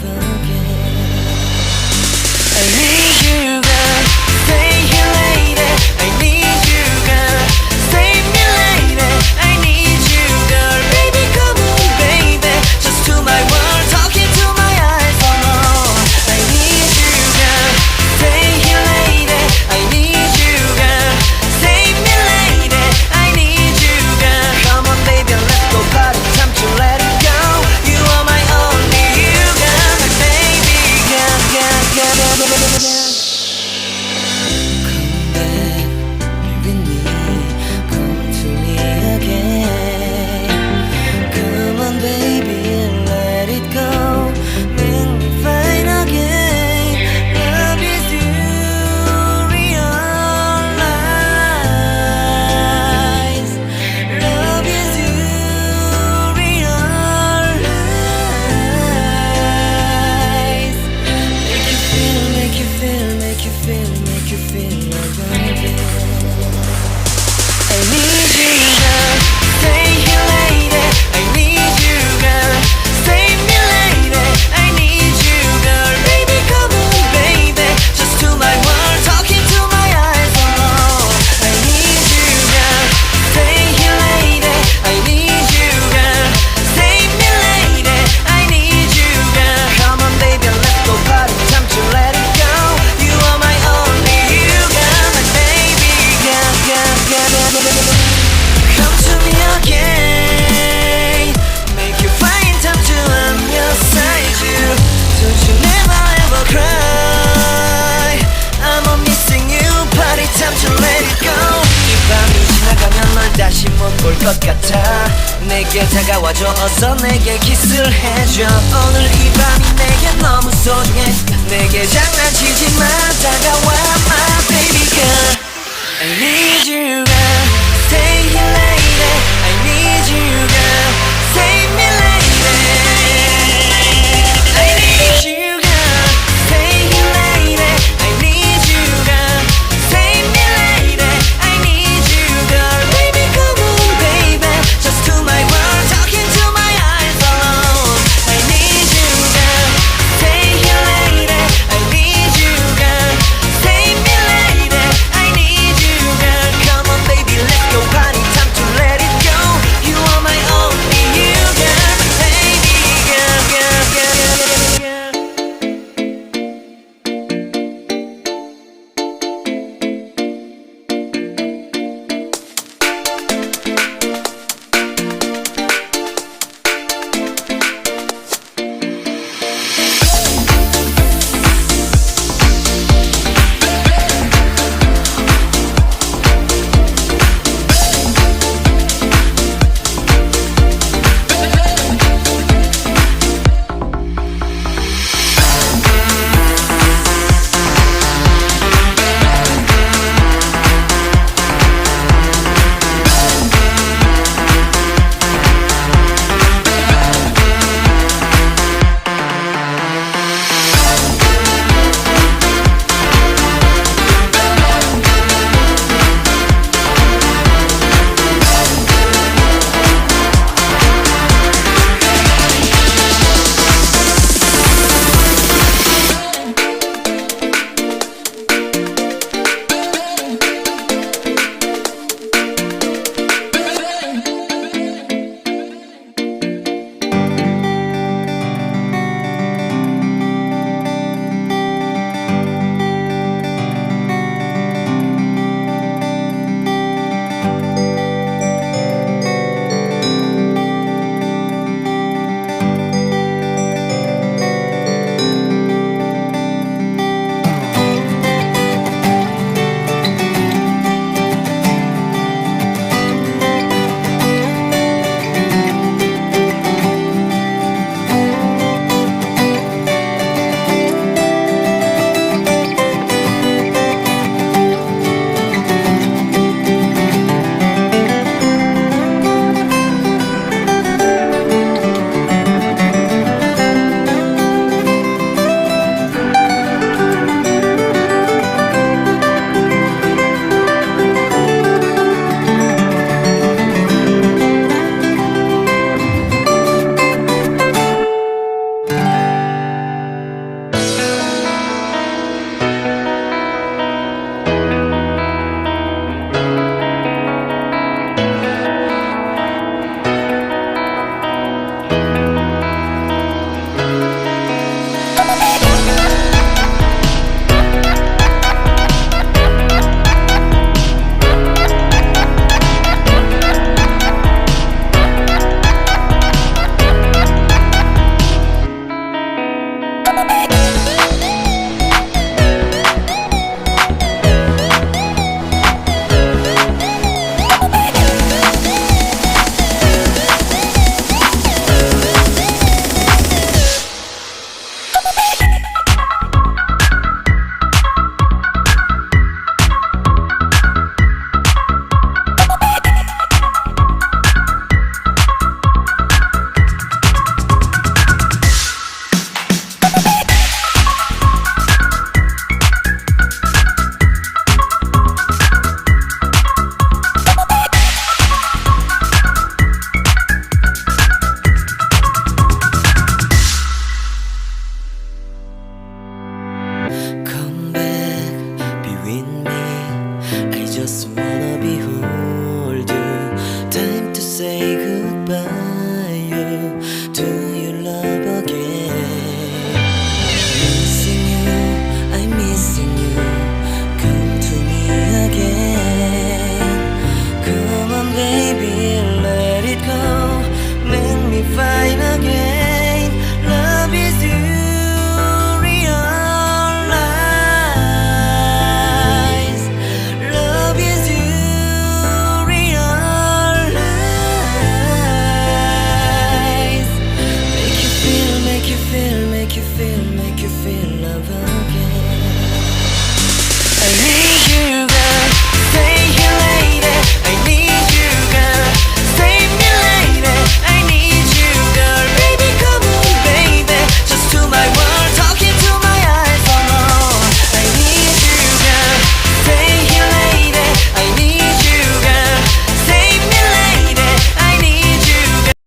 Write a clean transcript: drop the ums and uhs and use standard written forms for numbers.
love again. I need you, girl. Stay here, lady. I need you, girl. Save me, lady. I need you, girl. Baby, come on, baby. Just to my world, talking to my eyes. Oh, I need you, girl. Stay here, lady. I need you, girl. Save me, lady. I need you, girl. Come on, baby, let's go party. Time to let it go. You are my only you, girl. My baby, girl, girl, girl, girl, girl, girl. 다시 못 볼 것 같아. 내게 다가와줘. 어서 내게 키스를 해줘. 오늘 이 밤이 내게 너무 소중해. 내게 장난치지 마. 다가와 my baby girl. I need you girl. Stay here lady. I need you girl. Save me lady. I need you girl. Stay here lady. I need you girl. Save me lady. I need you girl. Baby come on baby. Just to my world, talking to my eyes alone. I need you girl. Stay here lady. I need you girl. Save me lady. I need you girl. Come on baby, let's go party. Time to let it go. You are my own. make you feel lover.